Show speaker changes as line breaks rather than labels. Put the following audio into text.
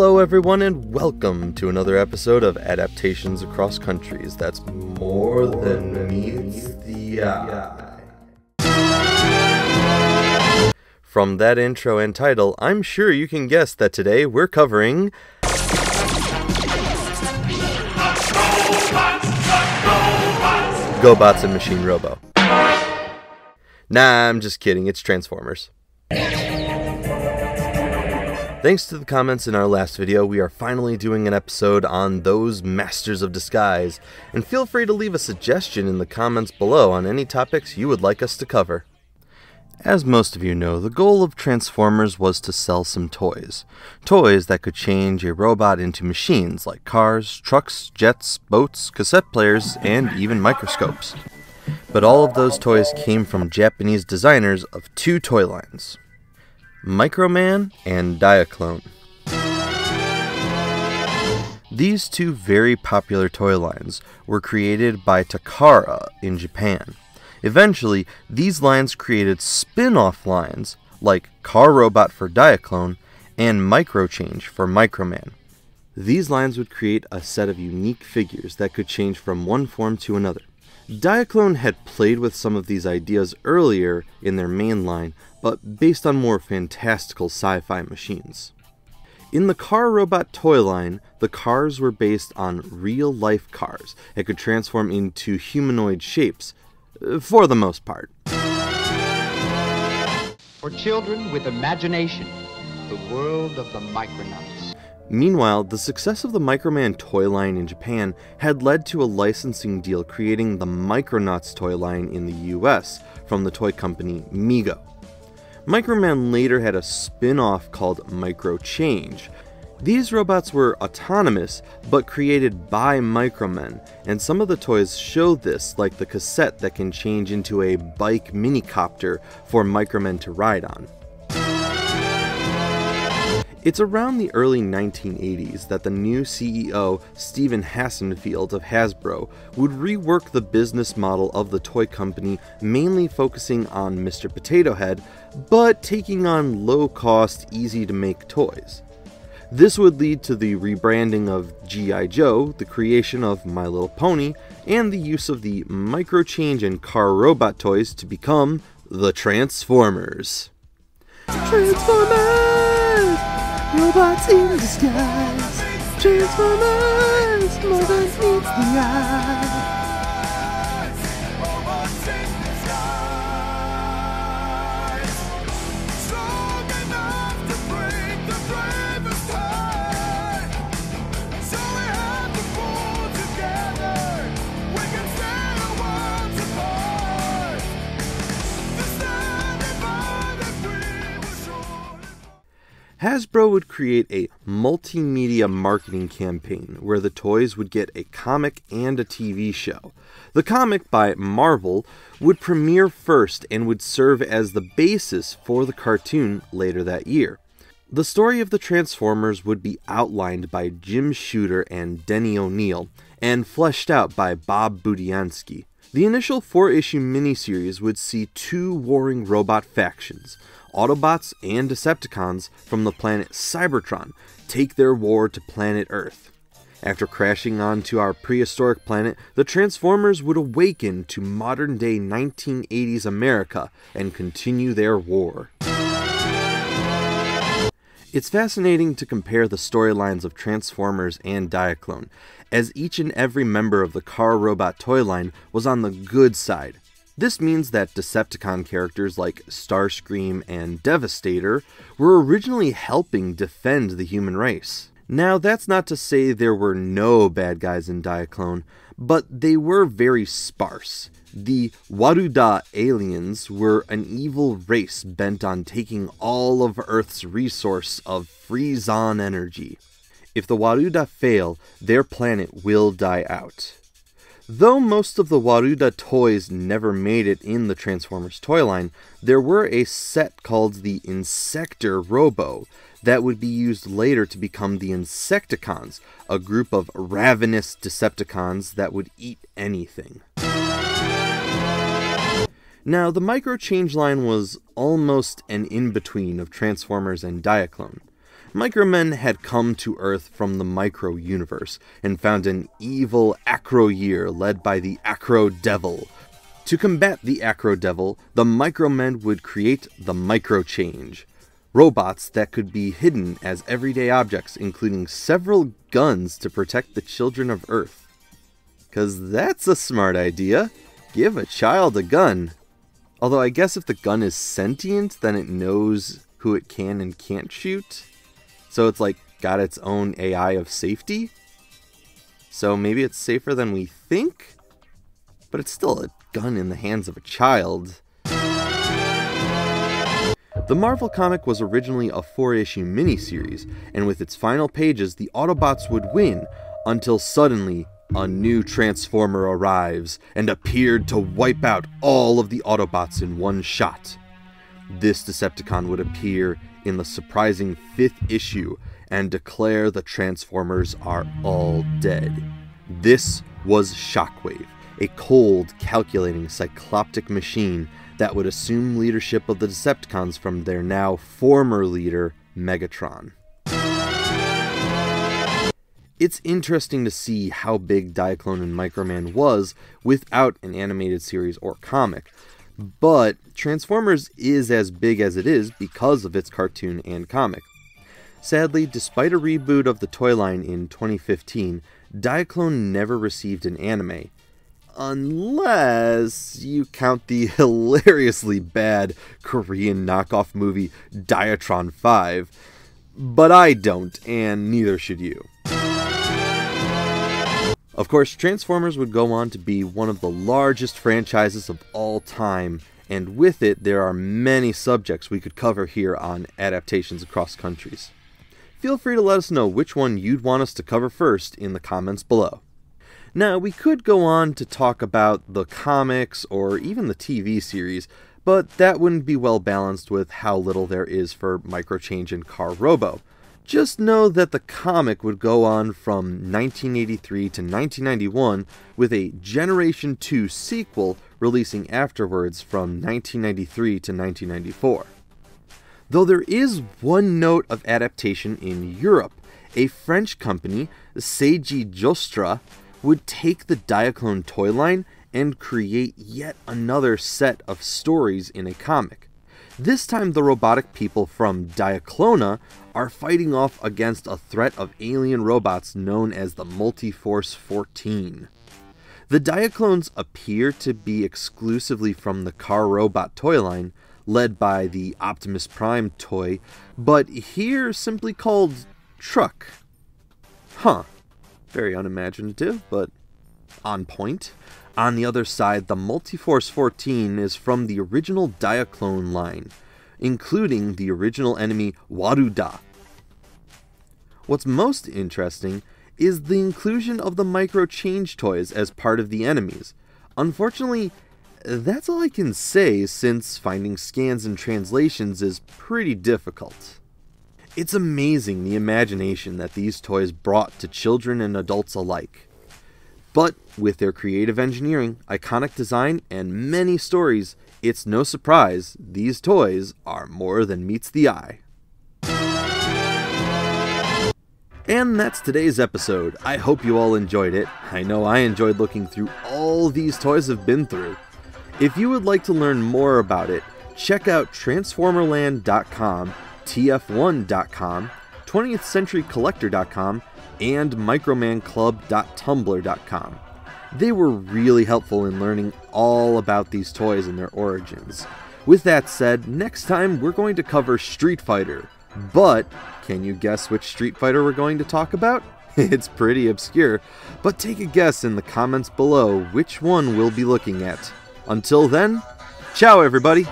Hello everyone and welcome to another episode of Adaptations Across Countries that's more than meets the eye. From that intro and title, I'm sure you can guess that today we're covering GoBots and Machine Robo. Nah, I'm just kidding, it's Transformers. Thanks to the comments in our last video, we are finally doing an episode on those masters of disguise, and feel free to leave a suggestion in the comments below on any topics you would like us to cover. As most of you know, the goal of Transformers was to sell some toys. Toys that could change a robot into machines like cars, trucks, jets, boats, cassette players, and even microscopes. But all of those toys came from Japanese designers of two toy lines: Microman and Diaclone. These two very popular toy lines were created by Takara in Japan. Eventually, these lines created spin-off lines like Car Robot for Diaclone and Microchange for Microman. These lines would create a set of unique figures that could change from one form to another. Diaclone had played with some of these ideas earlier in their main line, but based on more fantastical sci-fi machines. In the Car Robot toy line, the cars were based on real-life cars that could transform into humanoid shapes, for the most part.
For children with imagination, the world of the Micronauts.
Meanwhile, the success of the Microman toy line in Japan had led to a licensing deal creating the Micronauts toy line in the US from the toy company Mego. Microman later had a spin-off called Microchange. These robots were autonomous, but created by Micromen, and some of the toys show this, like the cassette that can change into a bike minicopter for Micromen to ride on. It's around the early 1980s that the new CEO, Stephen Hassenfield of Hasbro, would rework the business model of the toy company, mainly focusing on Mr. Potato Head, but taking on low-cost, easy-to-make toys. This would lead to the rebranding of G.I. Joe, the creation of My Little Pony, and the use of the Microchange and Car Robot toys to become the Transformers. Transformers! Robots in disguise. Transformers! More than meets the eye. Hasbro would create a multimedia marketing campaign where the toys would get a comic and a TV show. The comic, by Marvel, would premiere first and would serve as the basis for the cartoon later that year. The story of the Transformers would be outlined by Jim Shooter and Denny O'Neil, and fleshed out by Bob Budiansky. The initial 4-issue miniseries would see two warring robot factions, Autobots and Decepticons from the planet Cybertron, take their war to planet Earth. After crashing onto our prehistoric planet, the Transformers would awaken to modern-day 1980s America and continue their war. It's fascinating to compare the storylines of Transformers and Diaclone, as each and every member of the Car Robot toy line was on the good side. This means that Decepticon characters like Starscream and Devastator were originally helping defend the human race. Now, that's not to say there were no bad guys in Diaclone, but they were very sparse. The Waruda aliens were an evil race bent on taking all of Earth's resource of freeze-on energy. If the Waruda fail, their planet will die out. Though most of the Waruda toys never made it in the Transformers toy line, there were a set called the Insector Robo that would be used later to become the Insecticons, a group of ravenous Decepticons that would eat anything. Now, the Microchange line was almost an in-between of Transformers and Diaclone. Micromen had come to Earth from the micro-universe and found an evil Acro-Year led by the Acro-Devil. To combat the Acro-Devil, the Micromen would create the Micro-Change, robots that could be hidden as everyday objects, including several guns to protect the children of Earth. 'Cause that's a smart idea. Give a child a gun. Although I guess if the gun is sentient, then it knows who it can and can't shoot. So it's like got its own AI of safety. So maybe it's safer than we think? But it's still a gun in the hands of a child. The Marvel comic was originally a 4-issue miniseries, and with its final pages, the Autobots would win, until suddenly, a new Transformer arrives, and appeared to wipe out all of the Autobots in one shot. This Decepticon would appear in the surprising 5th issue, and declare the Transformers are all dead. This was Shockwave, a cold, calculating, cycloptic machine that would assume leadership of the Decepticons from their now former leader, Megatron. It's interesting to see how big Diaclone and Microman was without an animated series or comic, but Transformers is as big as it is because of its cartoon and comic. Sadly, despite a reboot of the toy line in 2015, Diaclone never received an anime, unless you count the hilariously bad Korean knockoff movie Diatron 5, but I don't, and neither should you. Of course, Transformers would go on to be one of the largest franchises of all time, and with it there are many subjects we could cover here on Adaptations Across Countries. Feel free to let us know which one you'd want us to cover first in the comments below. Now, we could go on to talk about the comics or even the TV series, but that wouldn't be well balanced with how little there is for Microchange and Car Robo. Just know that the comic would go on from 1983 to 1991, with a Generation 2 sequel releasing afterwards from 1993 to 1994. Though there is one note of adaptation in Europe. A French company, Seiji Jostra, would take the Diaclone toy line and create yet another set of stories in a comic. This time the robotic people from Diaclone are fighting off against a threat of alien robots known as the Multiforce 14. The Diaclones appear to be exclusively from the Car Robot toy line, led by the Optimus Prime toy, but here simply called Truck. Huh. Very unimaginative, but on point. On the other side, the Multiforce 14 is from the original Diaclone line, including the original enemy Waruda. What's most interesting is the inclusion of the Microchange toys as part of the enemies. Unfortunately, that's all I can say, since finding scans and translations is pretty difficult. It's amazing the imagination that these toys brought to children and adults alike. But with their creative engineering, iconic design, and many stories, it's no surprise these toys are more than meets the eye. And that's today's episode. I hope you all enjoyed it. I know I enjoyed looking through all these toys I've been through. If you would like to learn more about it, check out Transformerland.com, TF1.com, 20thCenturyCollector.com, and MicromanClub.tumblr.com. They were really helpful in learning all about these toys and their origins. With that said, next time we're going to cover Street Fighter. But can you guess which Street Fighter we're going to talk about? It's pretty obscure, but take a guess in the comments below which one we'll be looking at. Until then, ciao everybody!